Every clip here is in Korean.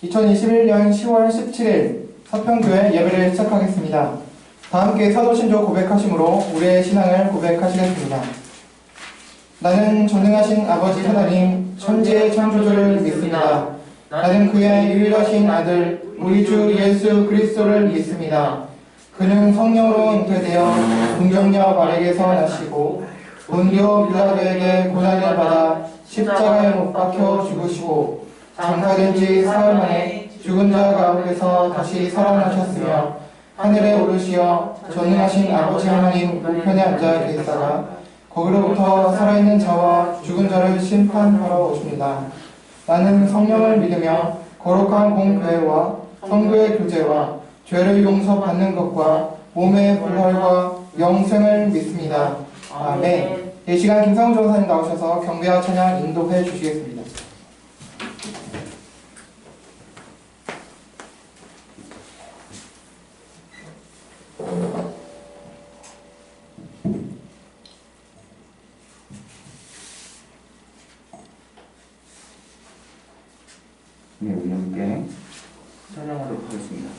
2021년 10월 17일 서평교회 예배를 시작하겠습니다. 다 함께 사도신조 고백하심으로 우리의 신앙을 고백하시겠습니다. 나는 전능하신 아버지 하나님 천지의 창조주를 믿습니다. 나는 그의 유일하신 아들 우리 주 예수 그리스도를 믿습니다. 그는 성령으로 잉태되어 동정녀 마리아에게서 나시고 본디오 빌라도에게 고난을 받아 십자가에 못 박혀 죽으시고 장사된 지 사흘 만에 죽은 자 가운데서 다시 살아나셨으며 하늘에 오르시어 전능하신 아버지 하나님 우편에 앉아 계시다가 거기로부터 살아있는 자와 죽은 자를 심판하러 오십니다. 나는 성령을 믿으며 거룩한 공교회와 성도의 교제와 죄를 용서받는 것과 몸의 부활과 영생을 믿습니다. 아멘. 이 시간 김상훈 전사님 나오셔서 경배와 찬양 인도해 주시겠습니다. 네, 우리 함께 찬양하도록 하겠습니다.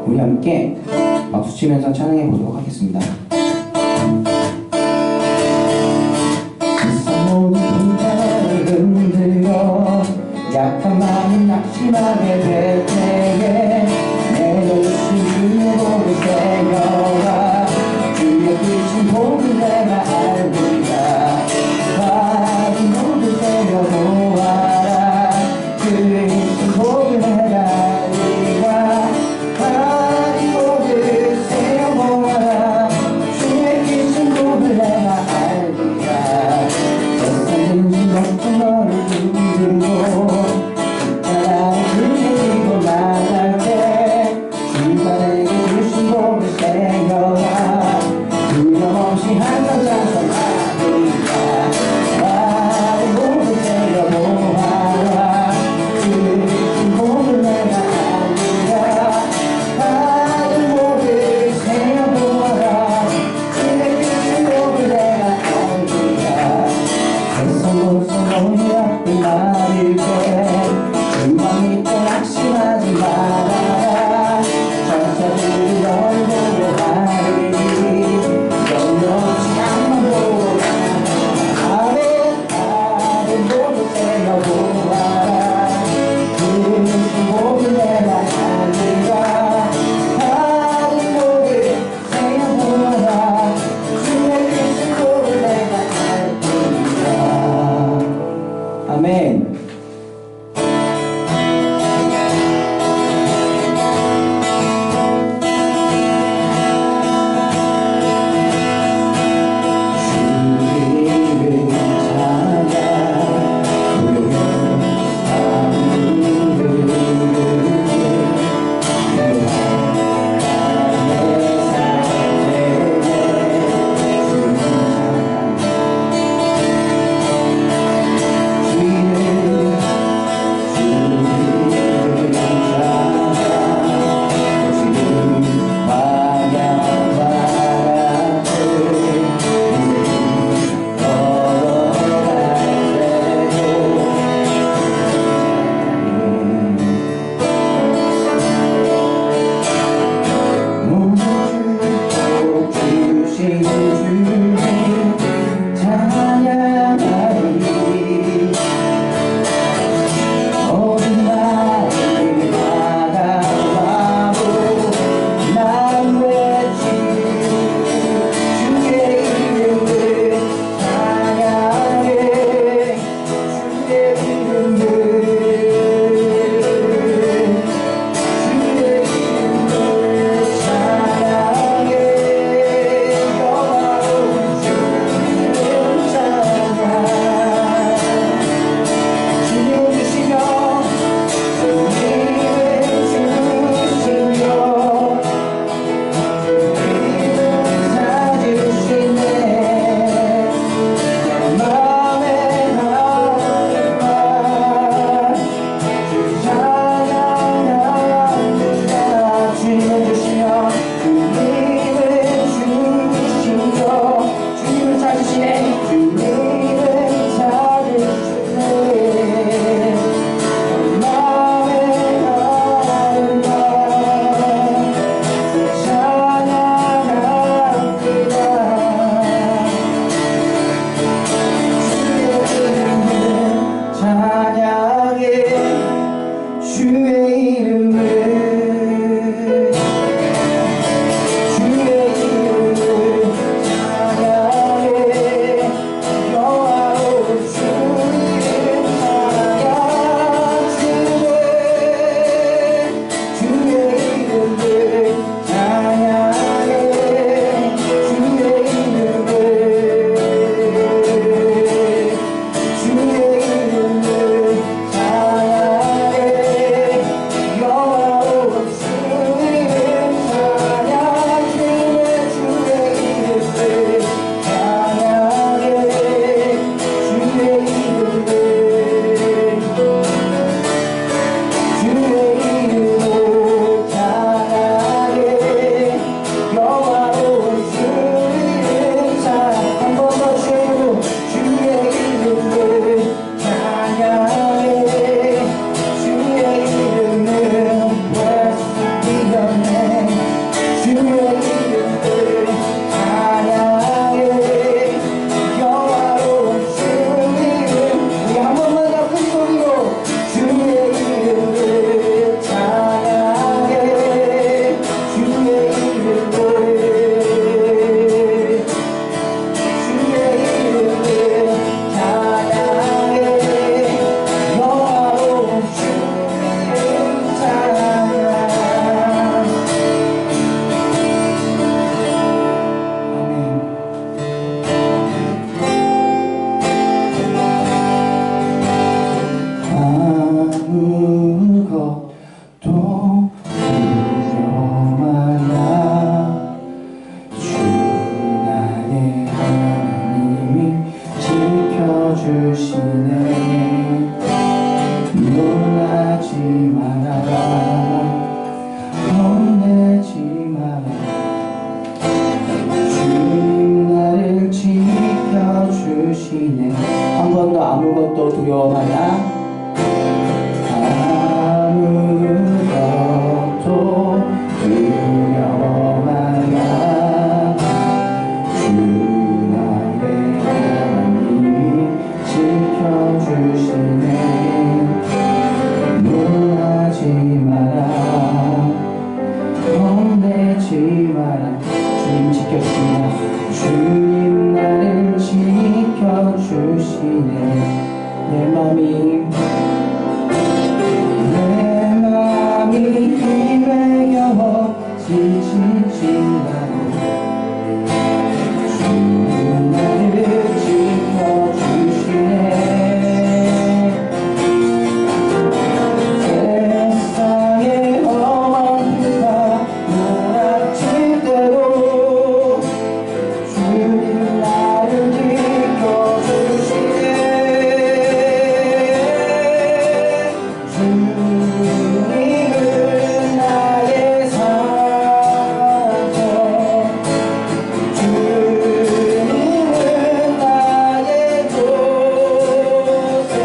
우리 함께 박수 치면서 찬양해 보도록 하겠습니다. 모든 배를 흔들어 약한 마음 낙심하게 될 때에 내 열심히 보를 새겨라 주의 크신 복을 내가 알리라 가진 모든 새겨보아라 크신 복을 내가 알리라 가진 모든 새겨보아라 지켜주시네. 놀라지 마라, 겁내지 마라. 주님 나를 지켜주시네. 한 번 더 아무것도 두려워하냐? 아무것도 두려워하냐? 주 나의 하나님이 지켜주시네. 놀라지 마라, 겁내지 마라. 주님 지켜주시나? 주님 나를 지켜주시네. 내 맘이 힘에 겨워 지치지 마라. 주님 나를 지켜주시네. 세상의 험한 비가 몰아칠 때도 주님 나를 지켜주시네. 주님은 나의 산소, 주님은 나의 요새,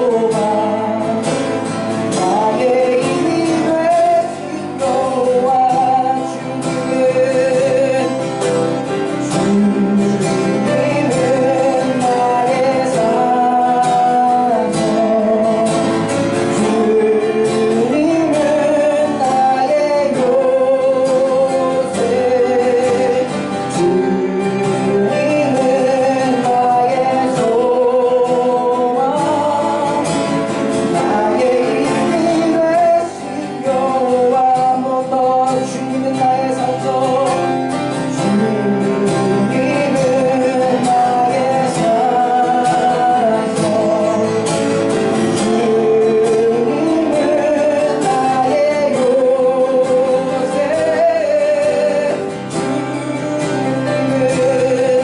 주님은 나의 소망, 나의 힘이 되신 여호와. 주님은 나의 산소, 주님은 나의 요새, 주님은 나의 소망, 나의 힘이 되신 여호와. 한 번 더. 주님은 나의 산소, 주님은 나의 산소, 주님은 나의 요새, 주님은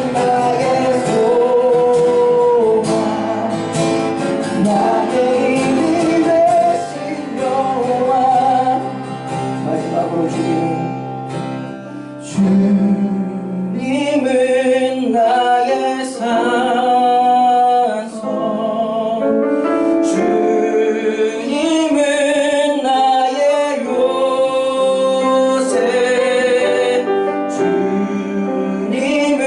나의 소망, 나의 힘이 되신 여호와. 마지막으로 주님은 나의 산소, 주님은 나의 요새, 주님은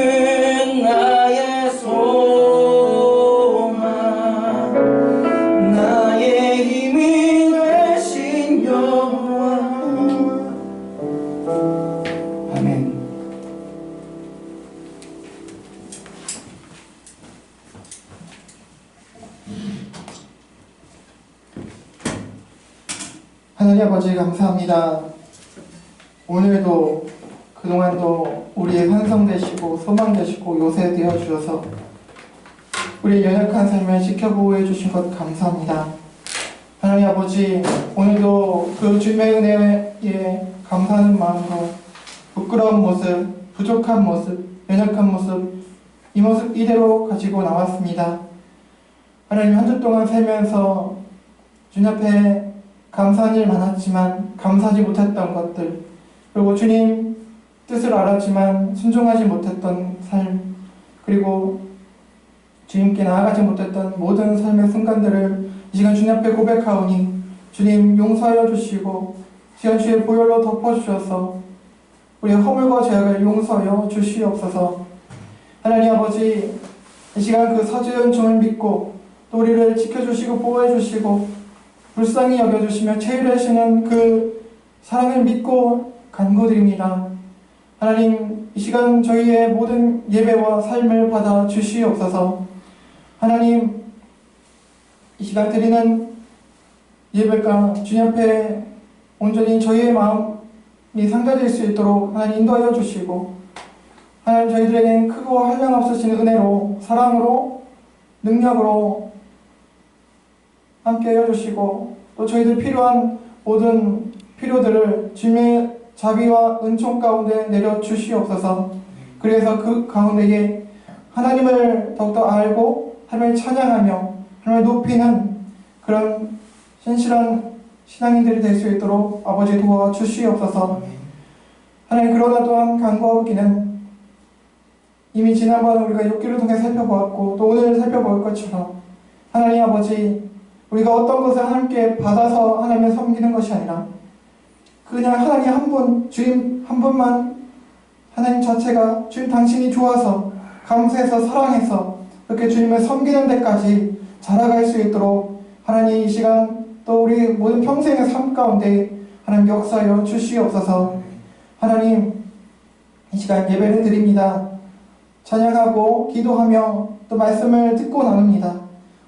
나의 소망, 나의 힘이 되신 여호와. 아멘. 하나님 아버지 감사합니다. 오늘도 그동안도 우리의 환성 되시고 소망 되시고 요새 되어 주셔서 우리의 연약한 삶을 지켜보호해 주신 것 감사합니다. 하나님 아버지, 오늘도 그 주님의 은혜에 감사하는 마음으로 부끄러운 모습, 부족한 모습, 연약한 모습, 이 모습 이대로 가지고 나왔습니다. 하나님, 한 주 동안 살면서 주님 앞에 감사한 일 많았지만 감사하지 못했던 것들, 그리고 주님 뜻을 알았지만 순종하지 못했던 삶, 그리고 주님께 나아가지 못했던 모든 삶의 순간들을 이 시간 주님 앞에 고백하오니 주님 용서하여 주시고 시간 주의 보혈로 덮어주셔서 우리의 허물과 죄악을 용서하여 주시옵소서. 하나님 아버지, 이 시간 그 서지은 종을 믿고 또 우리를 지켜주시고 보호해주시고 불쌍히 여겨주시며 체휼하시는 그 사랑을 믿고 간구드립니다. 하나님, 이 시간 저희의 모든 예배와 삶을 받아 주시옵소서. 하나님, 이 시간 드리는 예배가 주님 앞에 온전히 저희의 마음이 상달될 수 있도록 하나님 인도하여 주시고, 하나님 저희들에겐 크고 한량없으신 은혜로 사랑으로 능력으로 함께 해주시고 또 저희들 필요한 모든 필요들을 주님의 자비와 은총 가운데 내려 주시옵소서. 그래서 그 가운데에 하나님을 더욱더 알고 하나님을 찬양하며 하나님을 높이는 그런 신실한 신앙인들이 될 수 있도록 아버지 도와주시옵소서. 하나님, 그러나 또한 간구하기는 이미 지난번 우리가 욥기를 통해 살펴보았고 또 오늘 살펴볼 것처럼 하나님 아버지, 우리가 어떤 것을 하나님께 받아서 하나님을 섬기는 것이 아니라 그냥 하나님 한 분, 주님 한 분만, 하나님 자체가 주님 당신이 좋아서 감사해서 사랑해서 그렇게 주님을 섬기는 데까지 자라갈 수 있도록 하나님 이 시간 또 우리 모든 평생의 삶 가운데 하나님 역사하여 주시옵소서. 하나님, 이 시간 예배를 드립니다. 찬양하고 기도하며 또 말씀을 듣고 나눕니다.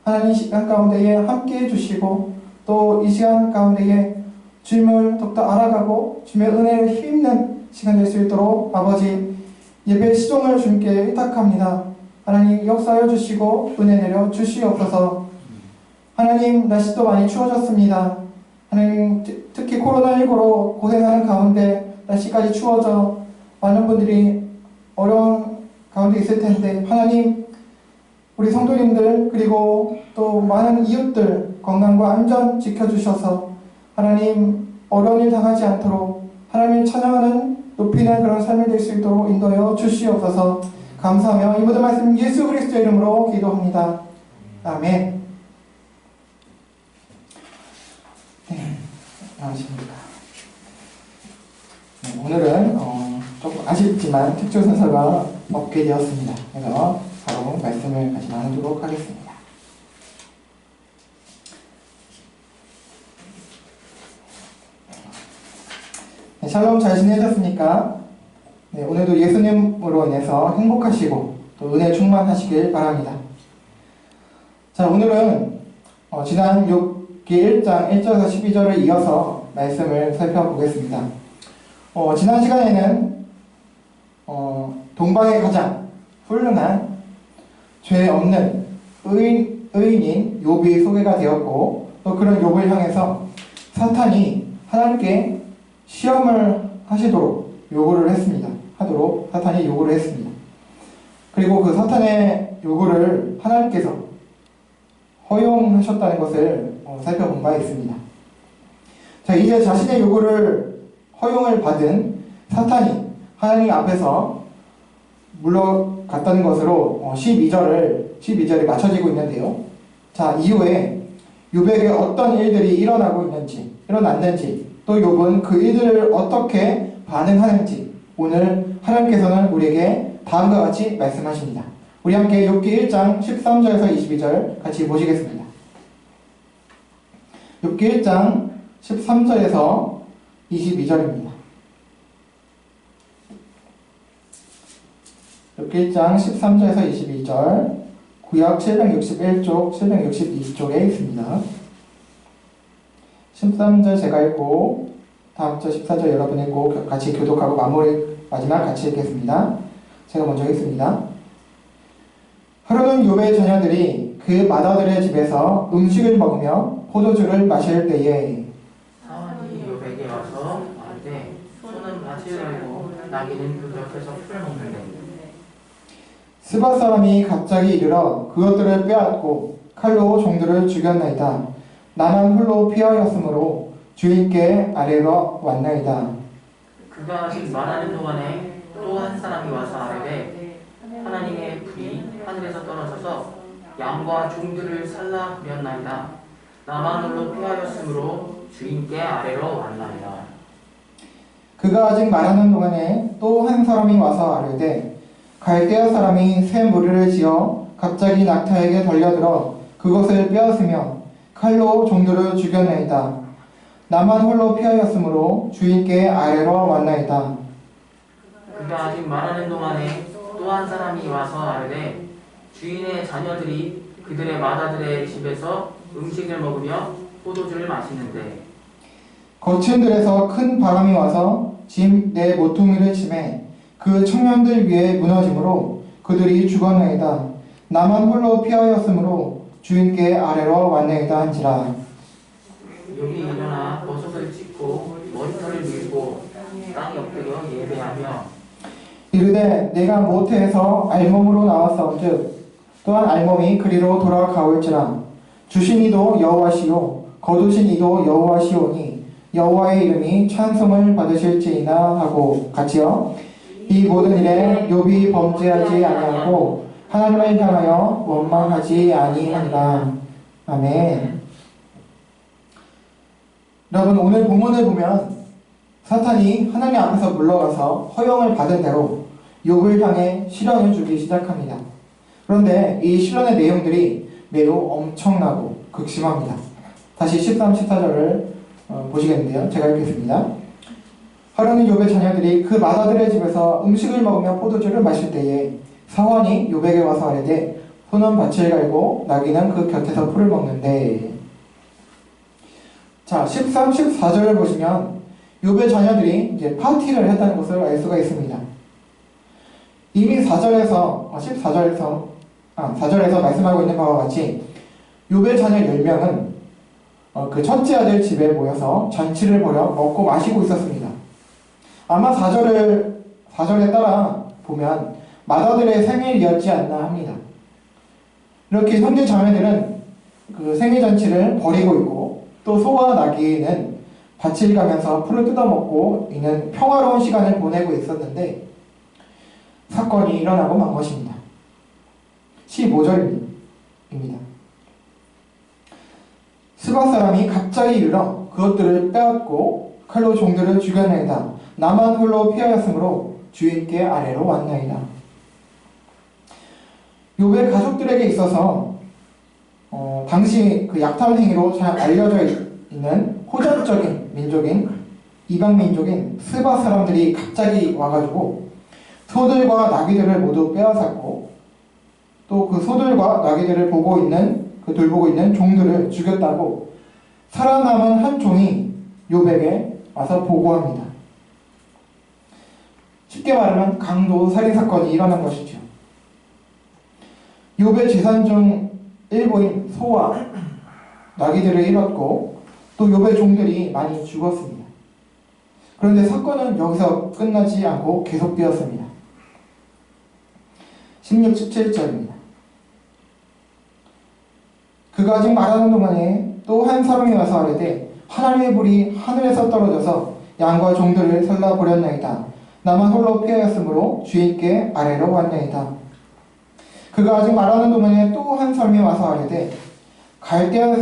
하나님, 이 시간 가운데에 함께해 주시고 또 이 시간 가운데에 주님을 더욱더 알아가고 주님의 은혜를 힘입는 시간 될 수 있도록 아버지 예배 시종을 주님께 의탁합니다. 하나님, 역사하여 주시고 은혜 내려 주시옵소서. 하나님, 날씨도 많이 추워졌습니다. 하나님, 특히 코로나19로 고생하는 가운데 날씨까지 추워져 많은 분들이 어려운 가운데 있을 텐데 하나님, 우리 성도님들 그리고 또 많은 이웃들 건강과 안전 지켜주셔서 하나님 어려운 일 당하지 않도록 하나님을 찬양하는 높이는 그런 삶이 될 수 있도록 인도하여 주시옵소서. 감사하며 이 모든 말씀 예수 그리스도의 이름으로 기도합니다. 아멘. 네, 안녕하십니까. 네, 오늘은 조금 아쉽지만 특조 순서가 없게 되었습니다. 그래서 바로 말씀을 같이 나누도록 하겠습니다. 네, 샬롬, 잘 지내셨습니까? 네, 오늘도 예수님으로 인해서 행복하시고 또 은혜 충만하시길 바랍니다. 자, 오늘은 지난 욥기 1장 1절에서 12절을 이어서 말씀을 살펴보겠습니다. 지난 시간에는 동방의 가장 훌륭한 죄 없는 의인인 욥이 소개가 되었고 또 그런 욥을 향해서 사탄이 하나님께 시험을 하시도록 요구를 했습니다. 사탄이 요구를 했습니다. 그리고 그 사탄의 요구를 하나님께서 허용하셨다는 것을 살펴본 바 있습니다. 자, 이제 자신의 요구를 허용을 받은 사탄이 하나님 앞에서 물러갔다는 것으로 12절이 맞춰지고 있는데요. 자, 이후에 욥에게 어떤 일들이 일어났는지 또 욥은 그 일들을 어떻게 반응하는지 오늘 하나님께서는 우리에게 다음과 같이 말씀하십니다. 우리 함께 욥기 1장 13절에서 22절 같이 보시겠습니다. 욥기 1장 13절에서 22절입니다. 욥기 1장 13절에서 22절 구역 761쪽, 762쪽에 있습니다. 13절 제가 읽고 다음 절 14절 여러분 읽고 같이 교독하고 마지막 같이 읽겠습니다. 제가 먼저 읽습니다. 하루는 욥의 자녀들이 그 맏아들의 집에서 음식을 먹으며 포도주를 마실 때에 사원이 욥에게 와서 말하되 소는 밭을 갈고 나귀는 그 곁에서 풀을 먹는데 스바 사람이 갑자기 이르러 그것들을 빼앗고 칼로 종들을 죽였나이다. 나만 홀로 피하였으므로 주인께 아뢰러 왔나이다. 그가 아직 말하는 동안에 또 한 사람이 와서 아뢰되 하나님의 불이 하늘에서 떨어져서 양과 종들을 살라버렸나이다. 나만 홀로 피하였으므로 주인께 아뢰러 왔나이다. 그가 아직 말하는 동안에 또 한 사람이 와서 아뢰되 갈대아 사람이 새 무리를 지어 갑자기 낙타에게 달려들어 그것을 빼앗으며 칼로 종들을 죽여내이다. 나만 홀로 피하였으므로 주인께 아뢰러 왔나이다. 그가 아직 말하는 동안에 또 한 사람이 와서 아뢰되 주인의 자녀들이 그들의 맏아들의 집에서 음식을 먹으며 포도주를 마시는데 거친 들에서 큰 바람이 와서 짐 내 모퉁이를 치매 그 청년들 위에 무너짐으로 그들이 죽었나이다. 나만 홀로 피하였으므로 주인께 아뢰러 왔나이다 한지라. 욥이 일어나 버섯을 찢고 머리털을 밀고 땅에 엎드려 예배하며 이르되 내가 모태에서 알몸으로 나왔사온즉 또한 알몸이 그리로 돌아가올지라 주신 이도 여호와시요 거두신 이도 여호와시오니 여호와의 이름이 찬송을 받으실지이다 하고 같이요. 이 모든 일에 욥이 범죄하지 아니하고 하나님을 향하여 원망하지 아니하니라. 아멘. 여러분, 오늘 본문을 보면 사탄이 하나님 앞에서 물러가서 허용을 받은 대로 욥을 향해 시련을 주기 시작합니다. 그런데 이 시련의 내용들이 매우 엄청나고 극심합니다. 다시 13, 14절을 보시겠는데요. 제가 읽겠습니다. 하루는 욥의 자녀들이 그 맏아들의 집에서 음식을 먹으며 포도주를 마실 때에 사환이 욥에게 와서 아뢰되 소는 밭을 갈고 나귀는 그 곁에서 풀을 먹는데. 자, 13, 14절을 보시면 욥의 자녀들이 이제 파티를 했다는 것을 알 수가 있습니다. 이미 4절에서 말씀하고 있는 바와 같이 욥의 자녀 10명은 그 첫째 아들 집에 모여서 잔치를 벌여 먹고 마시고 있었습니다. 아마 4절에 따라 보면 맏아들의 생일이었지 않나 합니다. 이렇게 형제 자매들은 그 생일 잔치를 벌이고 있고 또 소와 나귀는 밭을 가면서 풀을 뜯어먹고 있는 평화로운 시간을 보내고 있었는데 사건이 일어나고 만 것입니다. 15절입니다. 스바 사람이 갑자기 이르러 그것들을 빼앗고 칼로 종들을 죽여내이다. 나만 홀로 피하였으므로 주인께 아래로 왔나이다. 욥의 가족들에게 있어서 당시 그 약탈 행위로 잘 알려져 있는 호전적인 민족인 이방 민족인 스바 사람들이 갑자기 와가지고 소들과 나귀들을 모두 빼앗았고 또 그 소들과 나귀들을 돌보고 있는 종들을 죽였다고 살아남은 한 종이 욥에게 와서 보고합니다. 쉽게 말하면 강도 살인 사건이 일어난 것이죠. 욥의 재산 중 일부인 소와 나귀들을 잃었고 또 욥의 종들이 많이 죽었습니다. 그런데 사건은 여기서 끝나지 않고 계속되었습니다. 16, 17절입니다. 그가 아직 말하는 동안에 또 한 사람이 와서 아뢰되 하나님의 불이 하늘에서 떨어져서 양과 종들을 살라버렸나이다. 나만 홀로 피하였으므로 주인께 아래로 왔나이다. 그가 아직 말하는 동안에 또 한 사람이 와서 아뢰되 갈대아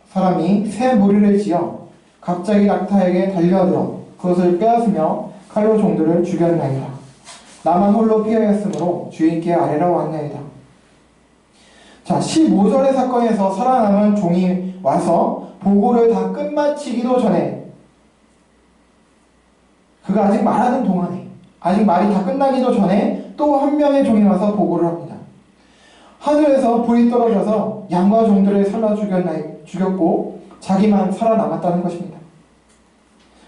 사람이 새 무리를 지어 갑자기 낙타에게 달려들어 그것을 빼앗으며 칼로 종들을 죽였나이다. 나만 홀로 피하였으므로 주인께 아래로 왔나이다. 자, 15절의 사건에서 살아남은 종이 와서 보고를 다 끝마치기도 전에 그가 아직 말하는 동안에 아직 말이 다 끝나기도 전에 또 한 명의 종이 와서 보고를 합니다. 하늘에서 불이 떨어져서 양과 종들을 살라 죽였고 자기만 살아남았다는 것입니다.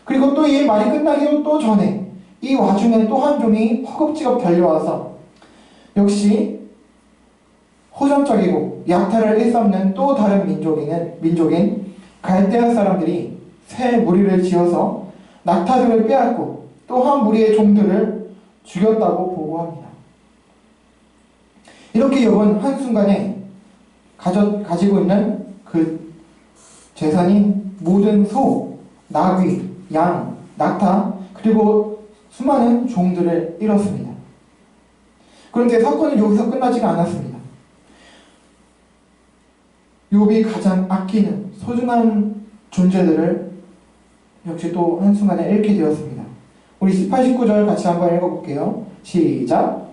그리고 또 이 말이 끝나기도 또 전에 이 와중에 또 한 종이 허겁지겁 달려와서 역시 호전적이고 약탈을 일삼는 또 다른 민족인 갈대아 사람들이 새 무리를 지어서 낙타들을 빼앗고 또 한 무리의 종들을 죽였다고 보고합니다. 이렇게 욥은 한순간에 가지고 있는 그 재산인 모든 소, 나귀, 양, 낙타 그리고 수많은 종들을 잃었습니다. 그런데 사건은 여기서 끝나지가 않았습니다. 욥이 가장 아끼는 소중한 존재들을 역시 또 한순간에 잃게 되었습니다. 우리 18, 19절 같이 한번 읽어볼게요. 시작.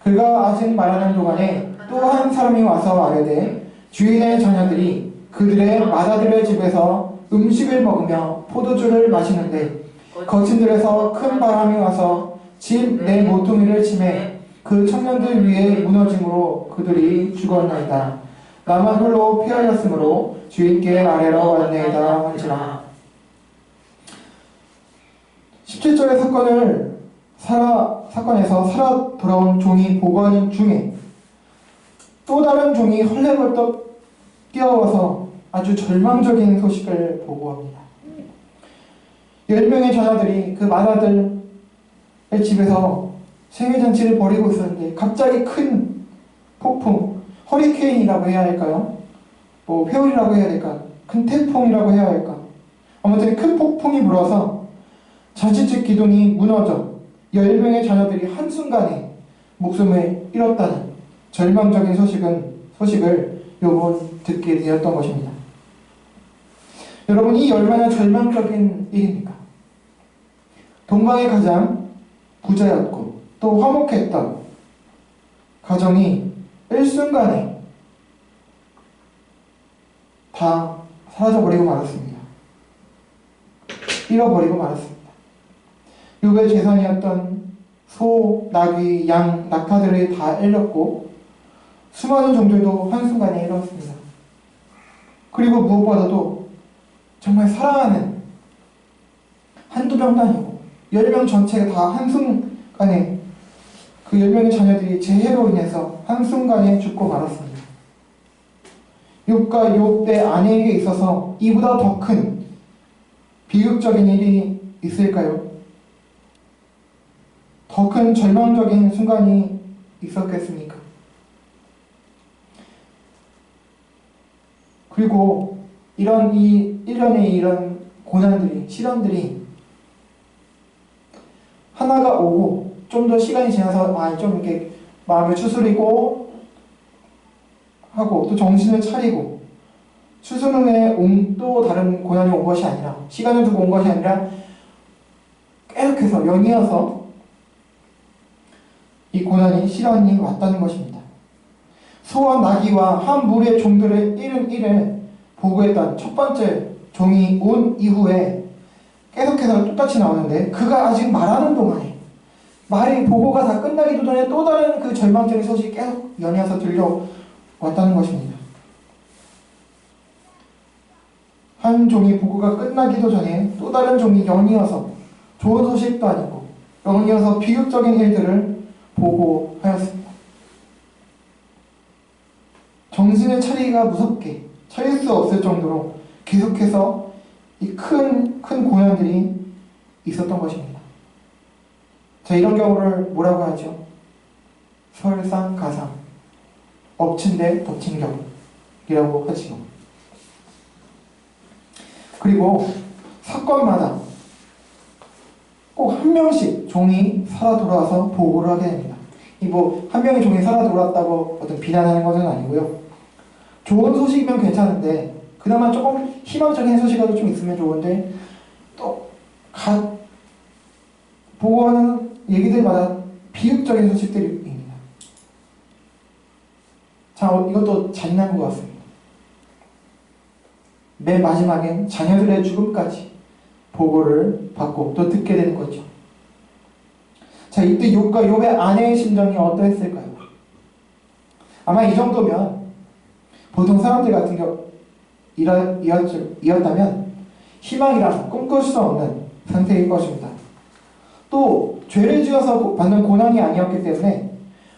그가 아직 말하는 동안에 또 한 사람이 와서 아뢰되 주인의 자녀들이 그들의 맏아들의 집에서 음식을 먹으며 포도주를 마시는데 거친들에서 큰 바람이 와서 집 내 모퉁이를 치매 그 청년들 위에 무너짐으로 그들이 죽었나이다. 나만 홀로 피하였으므로 주인께 아래로 왔나이다 하니라. 17절의 사건에서 살아 돌아온 종이 보고하는 중에 또 다른 종이 헐레벌떡 뛰어와서 아주 절망적인 소식을 보고합니다. 10명의 자녀들이 그 맏아들의 집에서 생일잔치를 벌이고 있었는데 갑자기 큰 폭풍, 허리케인이라고 해야 할까요? 뭐 회오리라고 해야 될까? 큰 태풍이라고 해야 할까? 아무튼 큰 폭풍이 불어서 자칫 기둥이 무너져 10명의 자녀들이 한순간에 목숨을 잃었다는 절망적인 소식을 욥은 듣게 되었던 것입니다. 여러분, 이 얼마나 절망적인 일입니까? 동방의 가장 부자였고 또 화목했던 가정이 일순간에 다 사라져버리고 말았습니다. 잃어버리고 말았습니다. 욥의 재산이었던 소, 나귀, 양, 낙타들이 다 잃었고 수많은 종들도 한순간에 잃었습니다. 그리고 무엇보다도 정말 사랑하는 한두 명도 아니고 10명 전체가 다 한순간에 그 10명의 자녀들이 재해로 인해서 한순간에 죽고 말았습니다. 욥과 욥의 아내에게 있어서 이보다 더 큰 비극적인 일이 있을까요? 더 큰 절망적인 순간이 있었겠습니까? 그리고 일련의 이런 고난들이, 시련들이 하나가 오고 좀 더 시간이 지나서 좀 이렇게 마음을 추스리고 하고 또 정신을 차리고 추스른 후에 또 다른 고난이 온 것이 아니라, 시간을 두고 온 것이 아니라 계속해서 연이어서 이 고난이, 시련이 왔다는 것입니다. 소와 나귀와 한 무리의 종들을 잃은 이를 보고했던 첫 번째 종이 온 이후에 계속해서 똑같이 나오는데, 그가 아직 말하는 동안에, 말이 보고가 다 끝나기도 전에 또 다른 그 절망적인 소식이 계속 연이어서 들려왔다는 것입니다. 한 종이 보고가 끝나기도 전에 또 다른 종이 연이어서 좋은 소식도 아니고 연이어서 비극적인 일들을 보고하였습니다. 정신을 차리기가 무섭게, 차릴 수 없을 정도로 계속해서 이 큰 고난들이 있었던 것입니다. 자, 이런 경우를 뭐라고 하죠? 설상가상, 엎친 데 덮친 격이라고 하지요. 그리고 사건마다 꼭 한 명씩 종이 살아 돌아와서 보고를 하게 됩니다. 한 명의 종이 살아 돌아왔다고 어떤 비난하는 것은 아니고요. 좋은 소식이면 괜찮은데, 그나마 조금 희망적인 소식이라도 좀 있으면 좋은데, 또 보고하는 얘기들마다 비극적인 소식들입니다. 자, 이것도 잔인한 것 같습니다. 맨 마지막엔 자녀들의 죽음까지 보고를 받고 또 듣게 되는 거죠. 자, 이때 욥과 욥의 아내의 심정이 어떠했을까요? 아마 이 정도면 보통 사람들 같은 경우이었다면 희망이란 꿈꿀 수 없는 상태일 것입니다. 또 죄를 지어서 받는 고난이 아니었기 때문에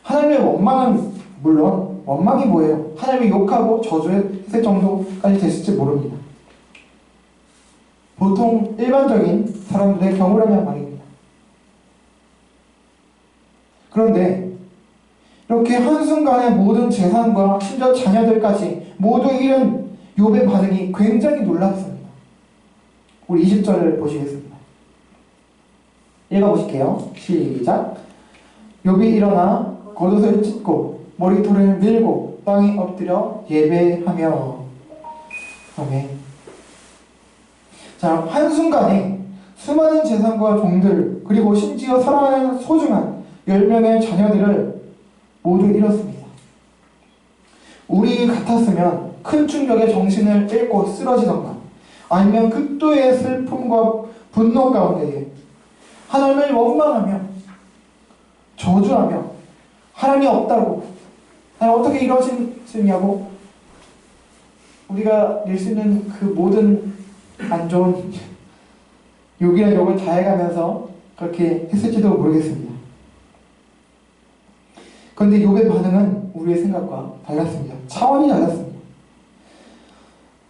하나님의 원망은 물론, 원망이 뭐예요? 하나님을 욕하고 저주했을 정도까지 됐을지 모릅니다. 보통 일반적인 사람들의 경우라면 말입니다. 그런데 이렇게 한순간에 모든 재산과 심지어 자녀들까지 모두 잃은 욥의 반응이 굉장히 놀랍습니다. 우리 20절을 보시겠습니다. 읽어보실게요. 시작. 욥이 일어나 겉옷을 찢고 머리털을 밀고 땅에 엎드려 예배하며. 아멘. 자, 한순간에 수많은 재산과 종들, 그리고 심지어 사랑하는 소중한 10명의 자녀들을 모두 잃었습니다. 우리 같았으면 큰 충격에 정신을 잃고 쓰러지던가, 아니면 극도의 슬픔과 분노 가운데에 하나님을 원망하며 저주하며 하나님이 없다고, 하나님 어떻게 이러시냐고 우리가 낼 수 있는 그 모든 안 좋은 욕이나 욕을 다 해가면서 그렇게 했을지도 모르겠습니다. 그런데 욥의 반응은 우리의 생각과 달랐습니다. 차원이 달랐습니다.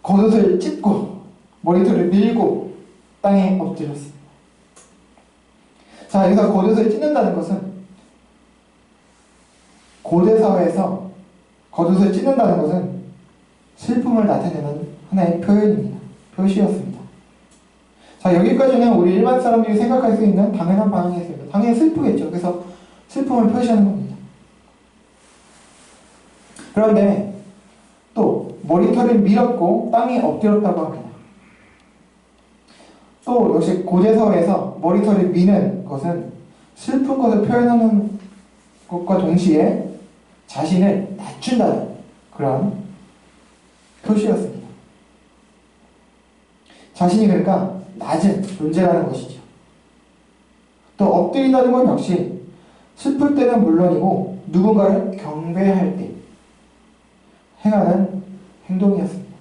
겉옷을 찢고 머리털을 밀고 땅에 엎드렸습니다. 자, 여기서 겉옷을 찢는다는 것은 고대 사회에서 겉옷을 찢는다는 것은 슬픔을 나타내는 하나의 표현입니다. 표시였습니다. 자, 여기까지는 우리 일반 사람들이 생각할 수 있는 당연한 반응이었습니다. 당연히 슬프겠죠. 그래서 슬픔을 표시하는 겁니다. 그런데 또 머리털을 밀었고 땅에 엎드렸다고 합니다. 또 역시 고대 사회에서 머리털을 미는 것은 슬픈 것을 표현하는 것과 동시에 자신을 낮춘다는 그런 표시였습니다. 자신이 그러니까 낮은 존재라는 것이죠. 또 엎드린다는 건 역시 슬플 때는 물론이고 누군가를 경배할 때 행하는 행동이었습니다.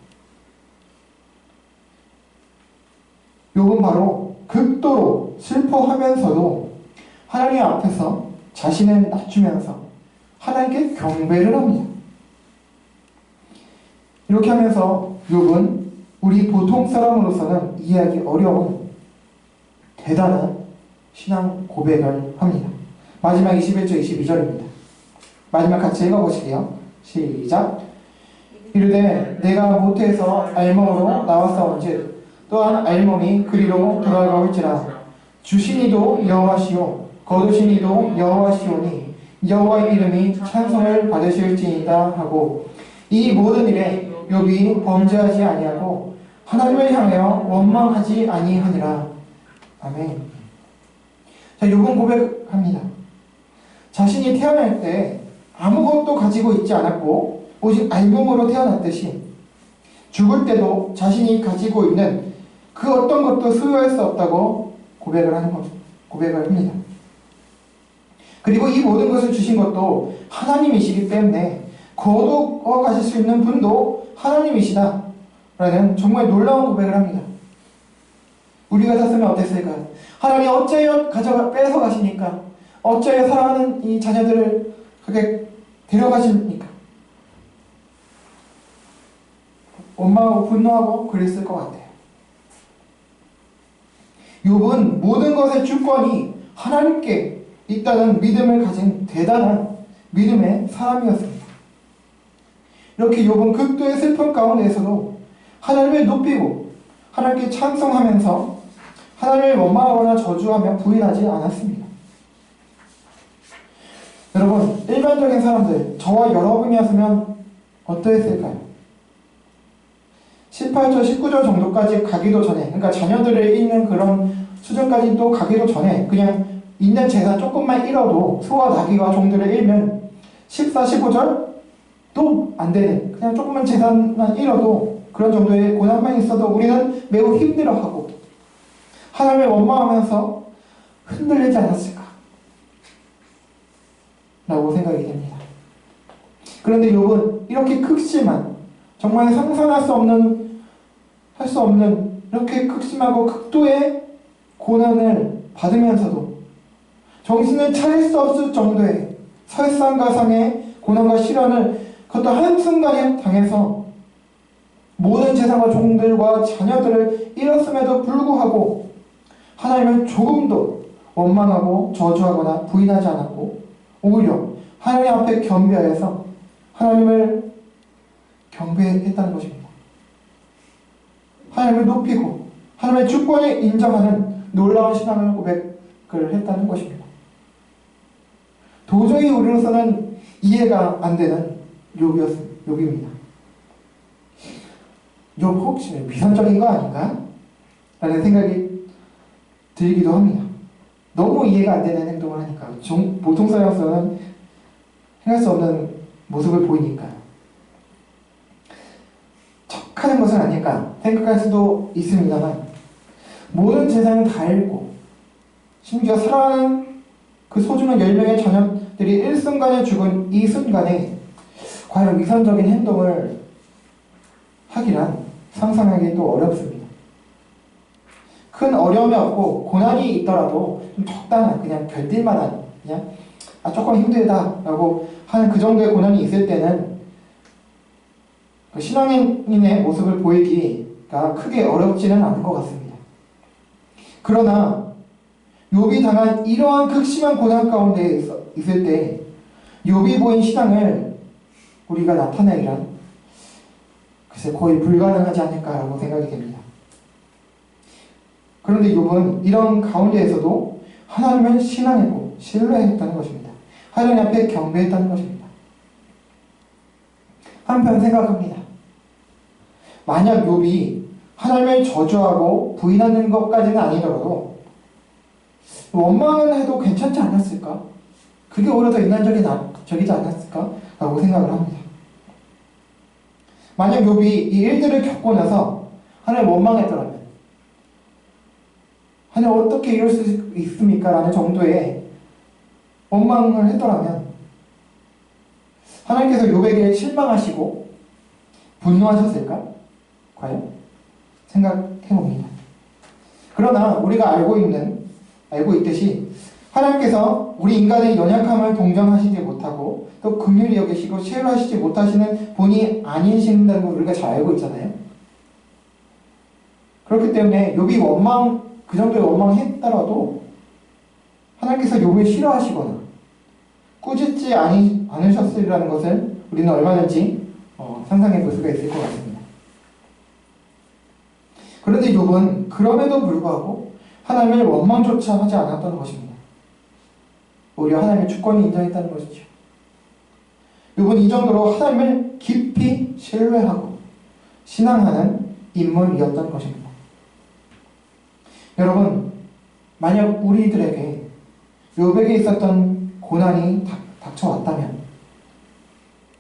욥은 바로 극도로 슬퍼하면서도 하나님 앞에서 자신을 낮추면서 하나님께 경배를 합니다. 이렇게 하면서 욥은 우리 보통 사람으로서는 이해하기 어려운 대단한 신앙 고백을 합니다. 마지막 21절 22절입니다. 마지막 같이 읽어보실게요. 시작. 이르되 내가 모태에서 알몸으로 나왔사온즉 또한 알몸이 그리로 돌아가올지라 주신 이도 여호와시오 거두신 이도 여호와시오니 여호와의 이름이 찬송을 받으실지이다 하고 이 모든 일에 욥이 범죄하지 아니하고 하나님을 향하여 원망하지 아니하니라. 아멘. 자, 욥은 고백합니다. 자신이 태어날 때 아무것도 가지고 있지 않았고 오직 알몸으로 태어났듯이 죽을 때도 자신이 가지고 있는 그 어떤 것도 소유할 수 없다고 고백을 합니다. 그리고 이 모든 것을 주신 것도 하나님이시기 때문에 거두어 가실 수 있는 분도 하나님이시다 라는 정말 놀라운 고백을 합니다. 우리 같았으면 어땠을까요? 하나님 어째요 뺏어 가십니까? 어째요 사랑하는 이 자녀들을 그렇게 데려가십니까? 원망하고 분노하고 그랬을 것 같아요. 욥은 모든 것의 주권이 하나님께 있다는 믿음을 가진 대단한 믿음의 사람이었습니다. 이렇게 욥은 극도의 슬픔 가운데에서도 하나님을 높이고 하나님께 찬송하면서 하나님을 원망하거나 저주하며 부인하지 않았습니다. 여러분, 일반적인 사람들, 저와 여러분이었으면 어떠했을까요? 18절, 19절 정도까지 가기도 전에, 그러니까 자녀들을 잃는 그런 수준까지 또 가기도 전에 그냥 있는 재산 조금만 잃어도 소와 나귀와 종들을 잃면 14, 15절 또 안 되는, 그냥 조금만 재산만 잃어도 그런 정도의 고난만 있어도 우리는 매우 힘들어하고 하나님을 원망하면서 흔들리지 않았을까 라고 생각이 됩니다. 그런데 욥은 이렇게 극심한, 정말 상상할 수 없는, 할 수 없는 이렇게 극심하고 극도의 고난을 받으면서도 정신을 차릴 수 없을 정도의 설상가상의 고난과 시련을 그것도 한순간에 당해서 모든 재산과 종들과 자녀들을 잃었음에도 불구하고 하나님을 조금도 원망하고 저주하거나 부인하지 않았고 오히려 하나님 앞에 겸비하여서 하나님을 경배했다는 것입니다. 하나님을 높이고 하나님의 주권을 인정하는 놀라운 신앙을 고백을 했다는 것입니다. 도저히 우리로서는 이해가 안 되는 욥입니다. 욥 혹시 비선적인 거 아닌가? 라는 생각이 들기도 합니다. 너무 이해가 안 되는 행동을 하니까 보통 사람으로서는 행할 수 없는 모습을 보이니까요. 척하는 것은 아닐까 생각할 수도 있습니다만 모든 재산을 다 잃고 심지어 사랑하는 그 소중한 10명의 자녀들이 일순간에 죽은 이 순간에 과연 위선적인 행동을 하기란 상상하기도 어렵습니다. 큰 어려움이 없고 고난이 있더라도 좀 적당한 그냥 견딜만한 그냥 조금 힘들다라고 하는 그 정도의 고난이 있을 때는 그 신앙인의 모습을 보이기가 크게 어렵지는 않은 것 같습니다. 그러나 욥이 당한 이러한 극심한 고난 가운데 있을 때 욥이 보인 신앙을 우리가 나타내기란 글쎄 거의 불가능하지 않을까라고 생각이 됩니다. 그런데 욥은 이런 가운데에서도 하나님을 신앙했고 신뢰했다는 것입니다. 하나님 앞에 경배했다는 것입니다. 한편 생각합니다. 만약 욥이 하나님을 저주하고 부인하는 것까지는 아니더라도 원망을 해도 괜찮지 않았을까? 그게 오히려 더 인간적이지 않았을까? 라고 생각을 합니다. 만약 욥이 이 일들을 겪고 나서 하나님 원망했더라면 하나님 어떻게 이럴 수 있습니까? 라는 정도의 원망을 했더라면 하나님께서 욥에게 실망하시고 분노하셨을까? 과연? 생각해봅니다. 그러나 우리가 알고 있듯이 하나님께서 우리 인간의 연약함을 동정하시지 못하고 또 긍휼히 여기시고 치유하시지 못하시는 분이 아니신다는 걸 우리가 잘 알고 있잖아요. 그렇기 때문에 욥이 그 정도의 원망했더라도 하나님께서 욥을 싫어하시거나 꾸짖지 않으셨으리라는 것을 우리는 얼마든지 상상해 볼 수가 있을 것 같습니다. 그런데 욥은 그럼에도 불구하고 하나님을 원망조차 하지 않았던 것입니다. 오히려 하나님의 주권을 인정했다는 것이죠. 욥은 이 정도로 하나님을 깊이 신뢰하고 신앙하는 인물이었던 것입니다. 여러분, 만약 우리들에게 욥에게 있었던 고난이 닥쳐왔다면,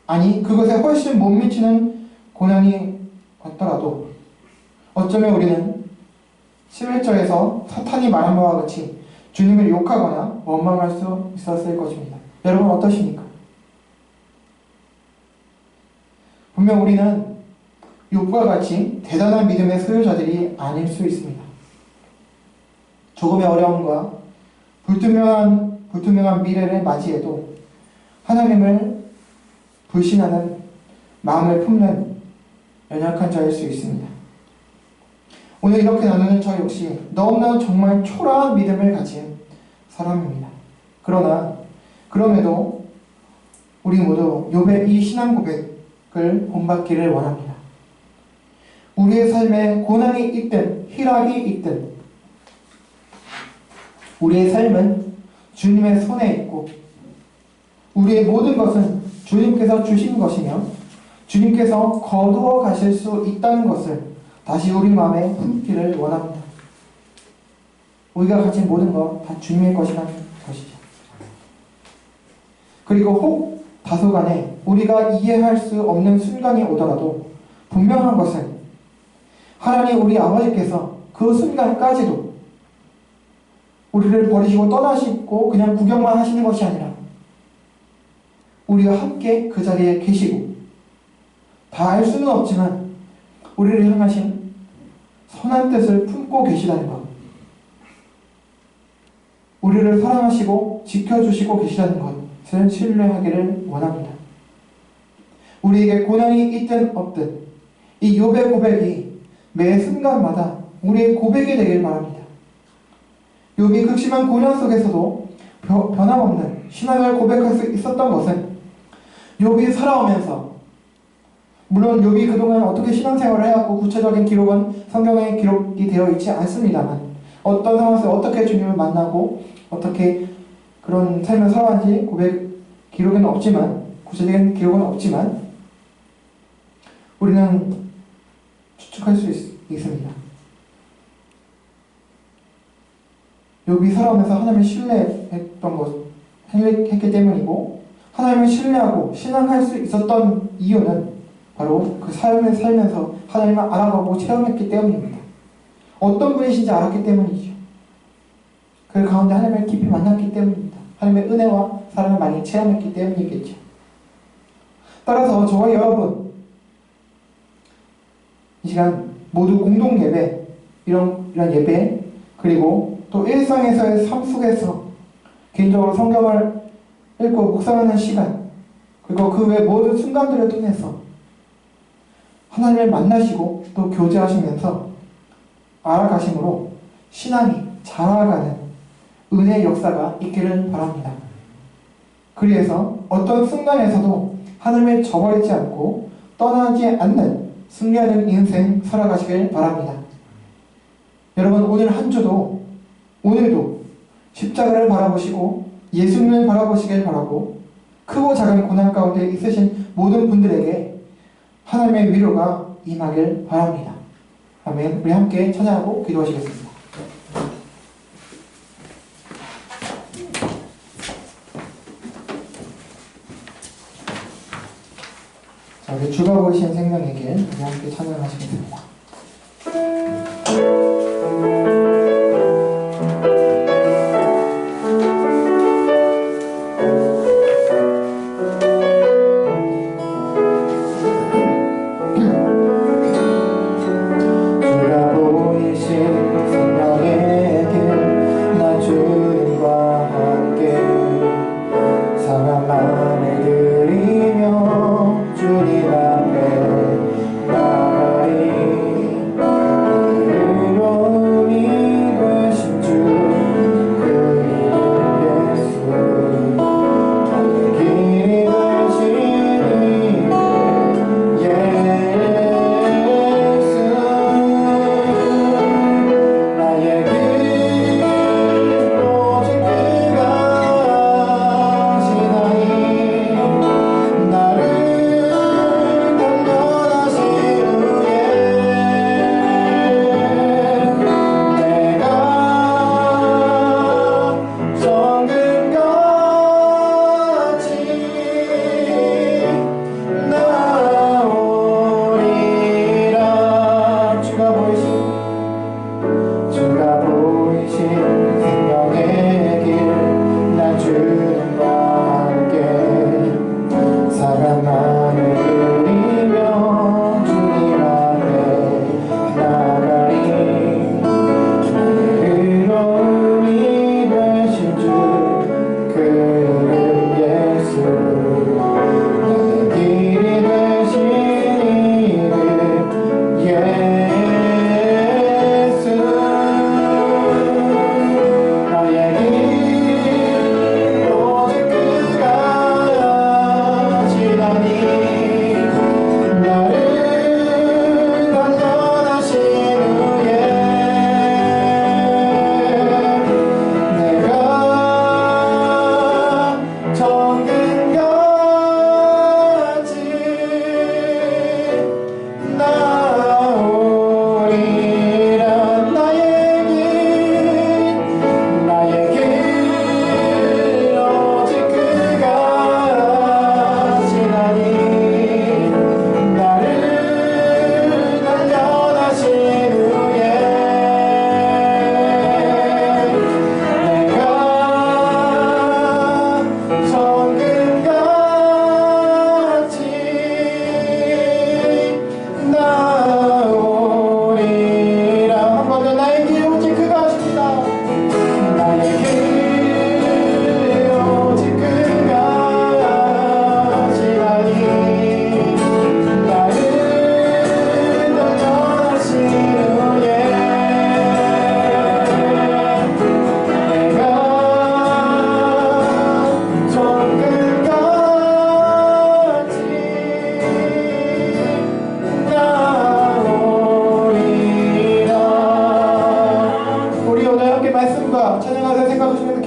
아니 그것에 훨씬 못 미치는 고난이 왔더라도 어쩌면 우리는 11절에서 사탄이 말한 바와 같이 주님을 욕하거나 원망할 수 있었을 것입니다. 여러분 어떠십니까? 분명 우리는 욥과 같이 대단한 믿음의 소유자들이 아닐 수 있습니다. 조금의 어려움과 불투명한 미래를 맞이해도 하나님을 불신하는 마음을 품는 연약한 자일 수 있습니다. 오늘 이렇게 나누는 저 역시 너무나 정말 초라한 믿음을 가진 사람입니다. 그럼에도 우리 모두 욥의 이 신앙 고백을 본받기를 원합니다. 우리의 삶에 고난이 있든 희락이 있든 우리의 삶은 주님의 손에 있고 우리의 모든 것은 주님께서 주신 것이며 주님께서 거두어 가실 수 있다는 것을 다시 우리 마음에 품기를 원합니다. 우리가 가진 모든 것 다 주님의 것이라는 것이죠. 그리고 혹 다소간에 우리가 이해할 수 없는 순간이 오더라도 분명한 것은 하나님 우리 아버지께서 그 순간까지도 우리를 버리시고 떠나시고 그냥 구경만 하시는 것이 아니라 우리와 함께 그 자리에 계시고 다 알 수는 없지만 우리를 향하신 선한 뜻을 품고 계시다는 것, 우리를 사랑하시고 지켜주시고 계시다는 것을 신뢰하기를 원합니다. 우리에게 고난이 있든 없든 이 욥의 고백이 매 순간마다 우리의 고백이 되길 바랍니다. 욥이 극심한 고난 속에서도 변함없는 신앙을 고백할 수 있었던 것은 욥이 살아오면서, 물론 욥이 그동안 어떻게 신앙생활을 해왔고 구체적인 기록은 성경에 기록이 되어 있지 않습니다만 어떤 상황에서 어떻게 주님을 만나고 어떻게 그런 삶을 살아왔는지 기록은 없지만, 구체적인 기록은 없지만 우리는 추측할 수 있습니다. 욥이 살아오면서 하나님을 신뢰했기 때문이고, 하나님을 신뢰하고 신앙할 수 있었던 이유는 바로 그 삶을 살면서 하나님을 알아가고 체험했기 때문입니다. 어떤 분이신지 알았기 때문이죠. 그 가운데 하나님을 깊이 만났기 때문입니다. 하나님의 은혜와 사랑을 많이 체험했기 때문이겠죠. 따라서 저와 여러분, 이 시간 모두 공동 예배, 이런 예배, 그리고 또 일상에서의 삶 속에서 개인적으로 성경을 읽고 묵상하는 시간, 그리고 그 외 모든 순간들을 통해서 하나님을 만나시고 또 교제하시면서 알아가심으로 신앙이 자라가는 은혜의 역사가 있기를 바랍니다. 그리해서 어떤 순간에서도 하나님을 저버리지 않고 떠나지 않는 승리하는 인생 살아가시길 바랍니다. 여러분, 오늘 한 주도 오늘도 십자가를 바라보시고 예수님을 바라보시길 바라고, 크고 작은 고난 가운데 있으신 모든 분들에게 하나님의 위로가 임하길 바랍니다. 아멘. 우리 함께 찬양하고 기도하시겠습니다. 자, 우리 주가 보이신 생명의 길, 우리 함께 찬양하시겠습니다.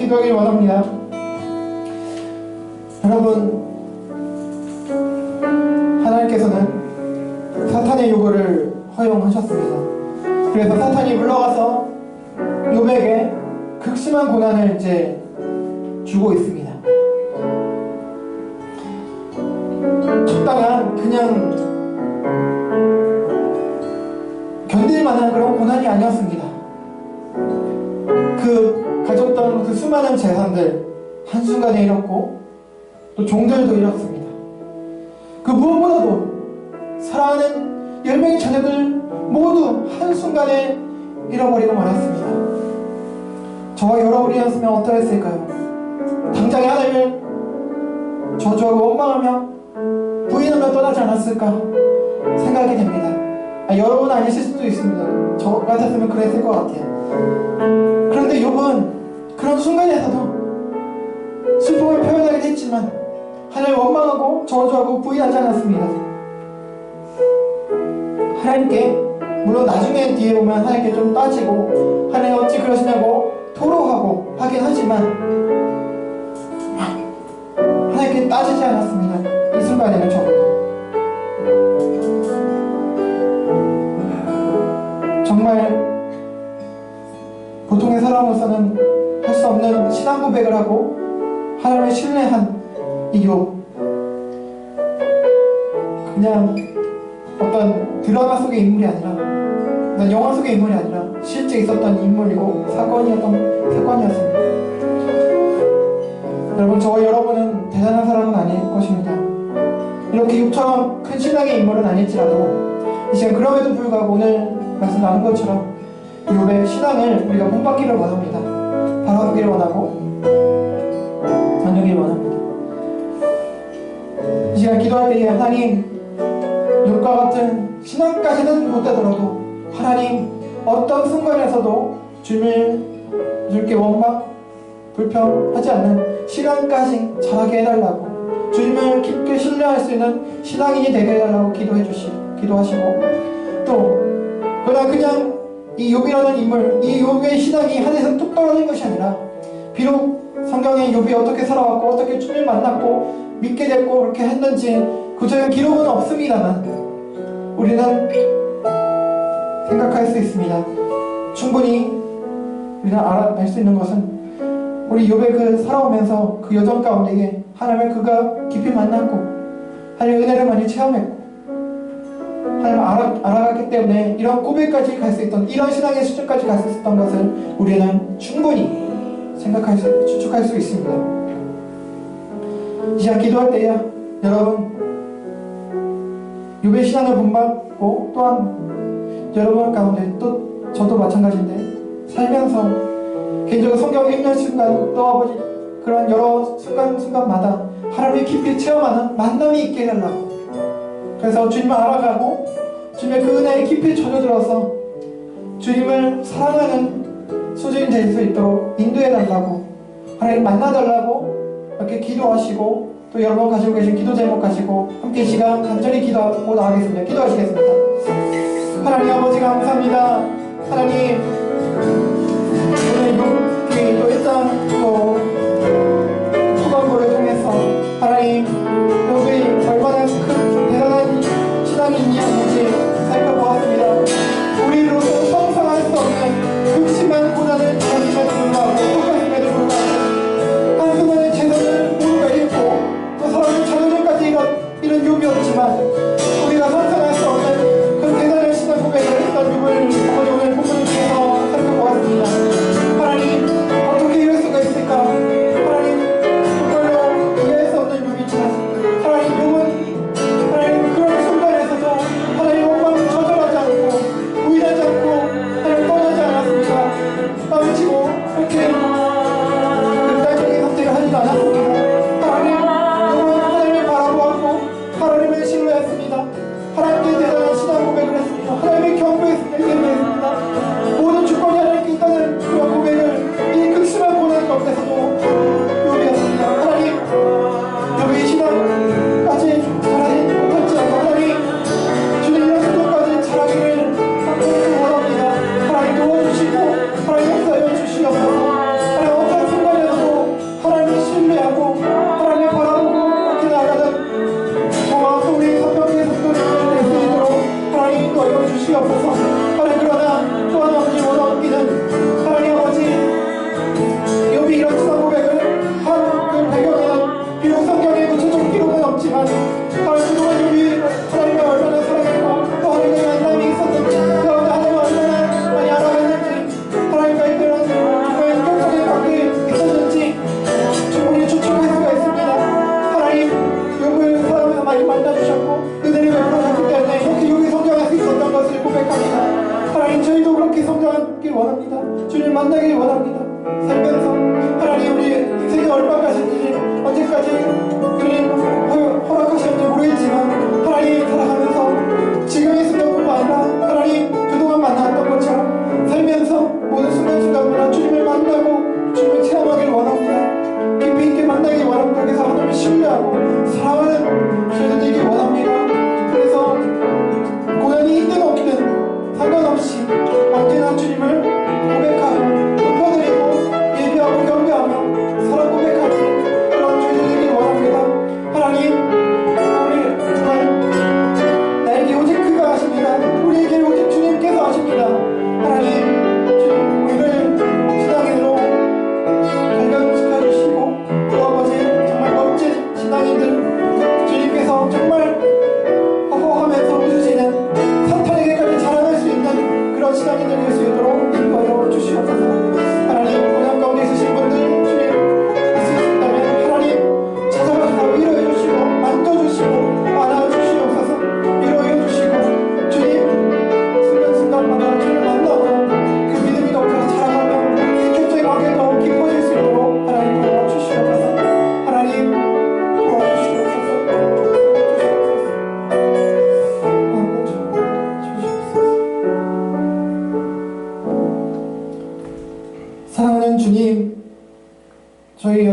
기도하길 원합니다. 여러분, 하나님께서는 사탄의 요구를 허용하셨습니다. 그래서 사탄이 물러가서 욥에게 극심한 고난을 이제 주고 있습니다. 적당한 그냥 견딜 만한 그런 고난이 아니었습니다. 그 가졌던 그 수많은 재산들 한순간에 잃었고 또 종들도 잃었습니다. 그 무엇보다도 사랑하는 10명의 자녀들 모두 한순간에 잃어버리고 말았습니다. 저와 여러분이었으면 어떠했을까요? 당장에 하나님을 저주하고 원망하며 부인하며 떠나지 않았을까 생각이 됩니다. 여러분 아니실 수도 있습니다. 저 같았으면 그랬을 것 같아요. 그런데 욥은 그런 순간에서도 슬픔을 표현하긴 했지만 하나님을 원망하고 저주하고 부인하지 않았습니다. 하나님께 물론 나중에 뒤에 보면 하나님께 좀 따지고 하나님 어찌 그러시냐고 토로하고 하긴 하지만 하나님께 따지지 않았습니다. 이 순간에는 적어도 정말 보통의 사람으로서는 할 수 없는 신앙 고백을 하고 하나님을 신뢰한 이 욥, 그냥 어떤 드라마 속의 인물이 아니라, 영화 속의 인물이 아니라 실제 있었던 인물이고 사건이었습니다. 여러분, 저와 여러분은 대단한 사람은 아닐 것입니다. 이렇게 욥처럼 큰 신앙의 인물은 아닐지라도 이 시간 그럼에도 불구하고 오늘 말씀 나눈 것처럼 욥의 신앙을 우리가 본받기를 원합니다. 바라보기를 원하고 나누기를 원합니다. 이 시간 기도할 때에 하나님, 욥과 같은 신앙까지는 못되더라도 하나님 어떤 순간에서도 주님께 원망, 불평하지 않는 신앙까지 자라게 해달라고, 주님을 깊게 신뢰할 수 있는 신앙인이 되게 해달라고 기도하시고, 또 그러나 그냥 이 욥이라는 인물, 이 욥의 신앙이 하늘에서 뚝 떨어진 것이 아니라, 비록 성경에 욥이 어떻게 살아왔고 어떻게 주님을 만났고 믿게 됐고 그렇게 했는지 구체적인 기록은 없습니다만 우리는 생각할 수 있습니다. 충분히 우리가 알아낼 수 있는 것은 우리 욥의 그 살아오면서 그 여정 가운데에 하나님을 그가 깊이 만났고 하나님의 은혜를 많이 체험했고 하나님을 알아갔기 때문에 이런 고백까지 갈 수 있던, 이런 신앙의 수준까지 갈 수 있었던 것을 우리는 충분히 추측할 수 있습니다. 이 시간 기도할 때야 여러분, 욥의 신앙을 본받고 또한 여러분 가운데 또 저도 마찬가지인데 살면서 개인적으로 성경 읽는 순간 또 아버지 그런 여러 순간마다 하나님을 깊이 체험하는 만남이 있게 해달라고, 그래서 주님을 알아가고 주님의 그 은혜에 깊이 젖어들어서 주님을 사랑하는 수준이 될 수 있도록 인도해달라고, 하나님 만나달라고 이렇게 기도하시고, 또 여러분 가지고 계신 기도 제목 가지고 함께 이 시간 간절히 기도하고 나가겠습니다. 기도하시겠습니다. 하나님 아버지 감사합니다. 하나님, 오늘 욥기 또 1장 또 후반부를 통해서 하나님 욥이 얼마나 큰 대단한 신앙인이었는지 살펴보았습니다. 우리로서 상상할 수 없는 극심한 고난을 당했음에도 불구하고, 똑같음에도 불구하고 한순간에 재산을 모두가 잃고 또 사람의 자녀들까지 이런 욥이었지만 우리가 상상할 수 없는 그 대단한 신앙 고백을 했던 욥을 오늘 본문을 통해서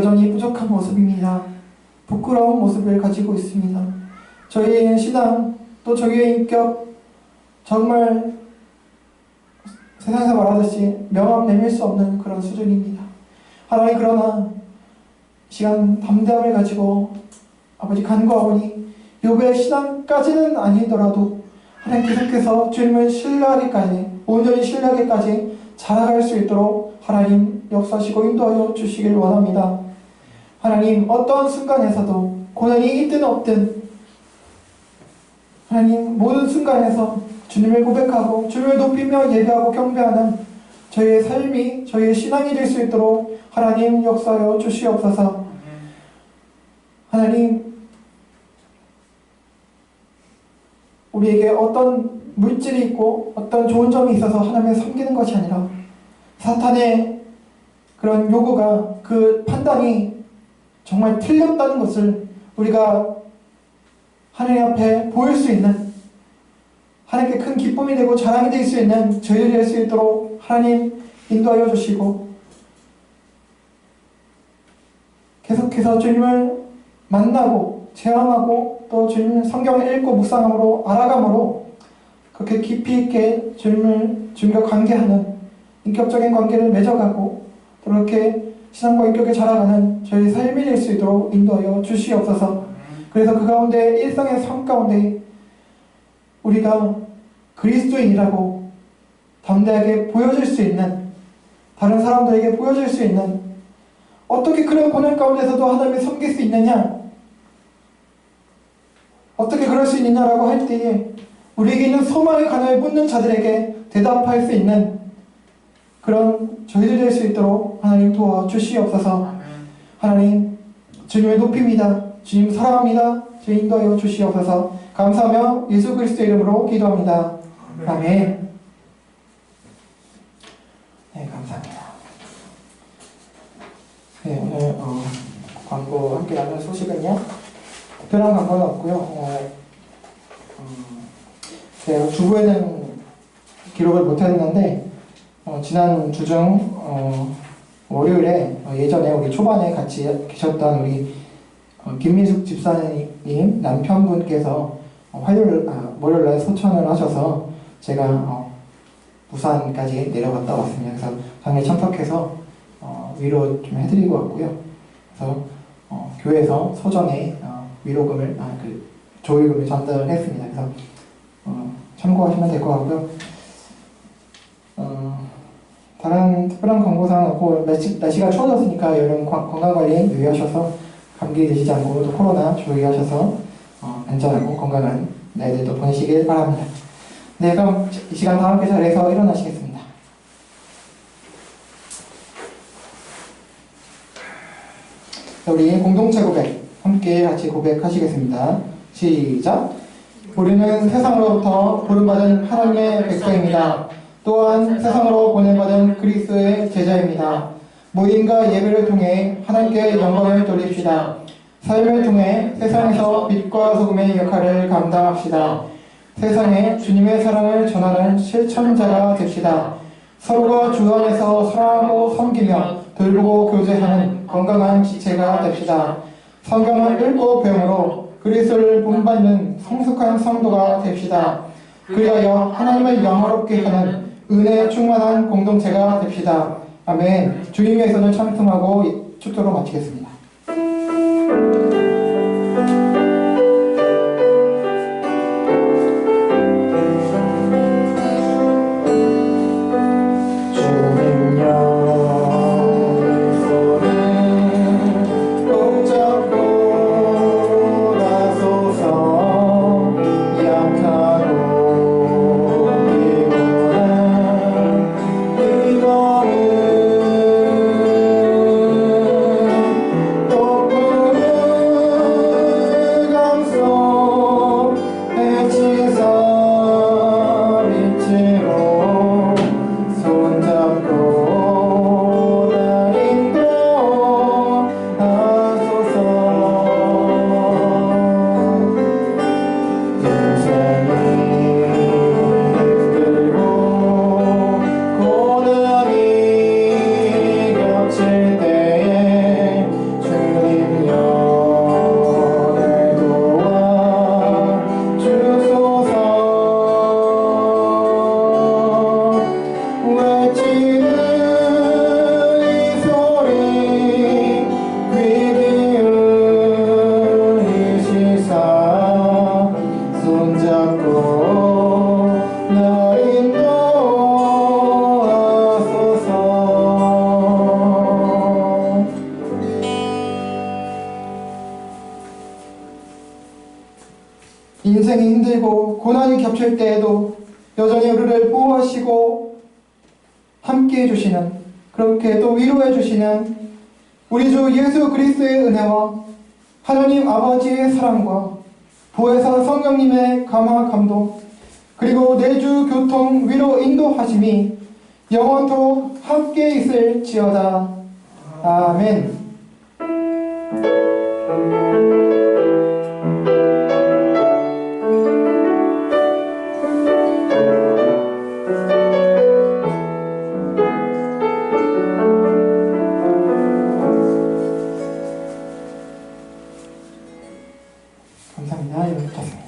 여전히 부족한 모습입니다. 부끄러운 모습을 가지고 있습니다. 저희의 신앙, 또 저희의 인격, 정말 세상에서 말하듯이 명함 내밀 수 없는 그런 수준입니다. 하나님, 그러나 시간 담대함을 가지고 아버지 간구하오니 욥의 신앙까지는 아니더라도 하나님 계속해서 주님을 신뢰하기까지, 온전히 신뢰하기까지 자라갈 수 있도록 하나님 역사하시고 인도하여 주시길 원합니다. 하나님, 어떠한 순간에서도 고난이 있든 없든 하나님 모든 순간에서 주님을 고백하고 주님을 높이며 예배하고 경배하는 저희의 삶이, 저희의 신앙이 될 수 있도록 하나님 역사하여 주시옵소서. 하나님, 우리에게 어떤 물질이 있고 어떤 좋은 점이 있어서 하나님을 섬기는 것이 아니라 사탄의 그런 요구가, 그 판단이 정말 틀렸다는 것을 우리가 하나님 앞에 보일 수 있는, 하나님께 큰 기쁨이 되고 자랑이 될 수 있는 저희들이 될 수 있도록 하나님 인도하여 주시고, 계속해서 주님을 만나고 체험하고 또 주님 성경을 읽고 묵상함으로 알아감으로 그렇게 깊이 있게 주님과 관계하는 인격적인 관계를 맺어가고 또 그렇게 신앙과 인격에 자라가는 저희 삶이 될 수 있도록 인도하여 주시옵소서. 그래서 그 가운데 일상의 삶 가운데 우리가 그리스도인이라고 담대하게 보여줄 수 있는, 다른 사람들에게 보여줄 수 있는, 어떻게 그런 고난 가운데서도 하나님을 섬길 수 있느냐, 어떻게 그럴 수 있느냐라고 할 때에 우리에게 있는 소망의 간을 묻는 자들에게 대답할 수 있는 그런 저희들 될 수 있도록 하나님 도와주시옵소서. 하나님, 주님을 높입니다. 주님 사랑합니다. 주님 인도하여 주시옵소서. 감사하며 예수 그리스도의 이름으로 기도합니다. 아멘. 네, 감사합니다. 네, 오늘 광고 함께 나눌 소식은요, 특별한 광고는 없고요. 제가 주부에는 기록을 못했는데 지난 주중 월요일에 예전에 우리 초반에 같이 계셨던 우리 김민숙 집사님 남편분께서 월요일날 소천을 하셔서 제가 부산까지 내려갔다 왔습니다. 그래서 당일 참석해서 위로 좀 해드리고 왔고요. 그래서 교회에서 소정의 위로금을 조의금을 전달했습니다. 그래서 참고하시면 될 것 같고요. 다른 특별한 광고사항은 없고, 날씨가 추워졌으니까 여름 건강관리 유의하셔서 감기 드시지 않고 또 코로나 주의하셔서 안전하고 건강한 날들도 보내시길 바랍니다. 네, 그럼 이 시간 다 함께 자리에서 일어나시겠습니다. 우리 공동체 고백 함께 같이 고백하시겠습니다. 시작. 우리는 세상으로부터 부름받은 하나님의 백성입니다. 또한 세상으로 보냄받은 그리스도의 제자입니다. 모임과 예배를 통해 하나님께 영광을 돌립시다. 삶을 통해 세상에서 빛과 소금의 역할을 감당합시다. 세상에 주님의 사랑을 전하는 실천자가 됩시다. 서로가 주 안에서 사랑하고 섬기며 돌보고 교제하는 건강한 지체가 됩시다. 성경을 읽고 배움으로 그리스도를 본받는 성숙한 성도가 됩시다. 그리하여 하나님을 영화롭게 하는 은혜에 충만한 공동체가 됩시다. 아멘. 주님의 손을 찬송하고 축도로 마치겠습니다. 인생이 힘들고 고난이 겹칠 때에도 여전히 우리를 보호하시고 함께해 주시는, 그렇게 또 위로해 주시는 우리 주 예수 그리스도의 은혜와 하나님 아버지의 사랑과 보혜사 성령님의 감화 감동, 그리고 내주 교통 위로 인도하심이 영원토록 함께 있을지어다. 아멘. 감사합니다. 여기까지.